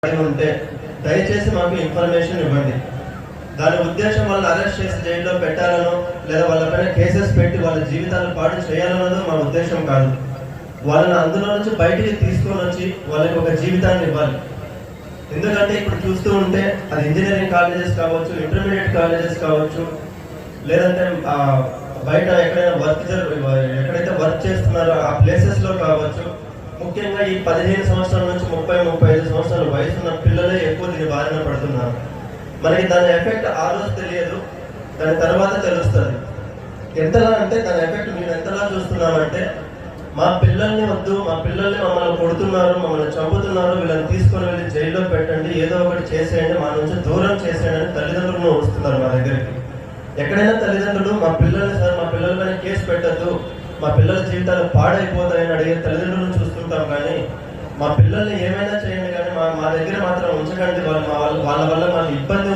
ఉంటే దయచేసి మాకు ఇన్ఫర్మేషన్ ఇవ్వండి. దాని ఉద్దేశం వాళ్ళని అరెస్ట్ చేసి జైల్లో పెట్టాలనో లేదా వాళ్ళపైన కేసెస్ పెట్టి వాళ్ళ జీవితాలు పాటు చేయాలన్నదో మా ఉద్దేశం కాదు. వాళ్ళని అందులో నుంచి బయటికి తీసుకొని వచ్చి వాళ్ళకి ఒక జీవితాన్ని ఇవ్వాలి. ఎందుకంటే ఇప్పుడు చూస్తూ ఉంటే అది ఇంజనీరింగ్ కాలేజెస్ కావచ్చు, ఇంటర్మీడియట్ కాలేజెస్ కావచ్చు, లేదంటే బయట ఎక్కడైతే వర్క్ చేస్తున్నారో ఆ ప్లేసెస్లో కావచ్చు. ముఖ్యంగా ఈ 15 సంవత్సరాల నుంచి 30-35 సంవత్సరాల వయసు ఉన్న పిల్లలే ఎక్కువ దీని బారిన పడుతున్నారు. మనకి దాని ఎఫెక్ట్ ఆ రోజు తెలియదు, దాని తర్వాత తెలుస్తుంది. ఎంతలా అంటే దాని ఎఫెక్ట్ మేము ఎంతలా చూస్తున్నామంటే, మా పిల్లల్ని వద్దు, మా పిల్లల్ని మమ్మల్ని కొడుతున్నారు, మమ్మల్ని చంపుతున్నారు, వీళ్ళని తీసుకొని వెళ్ళి జైల్లో పెట్టండి, ఏదో ఒకటి చేసేయండి, మా నుంచి దూరం చేసేయండి అని తల్లిదండ్రులు వస్తున్నారు మా దగ్గరికి. ఎక్కడైనా తల్లిదండ్రులు మా పిల్లల్ని సార్ మా పిల్లల పైన కేసు పెట్టద్దు, మా పిల్లల జీవితాలు పాడైపోతాయని అడిగే తల్లిదండ్రులను చూస్తుంటాం. కానీ మా పిల్లల్ని ఏమైనా చేయండి కానీ మా దగ్గర మాత్రం ఉంచకండి, వాళ్ళ వల్ల మాకు ఇబ్బంది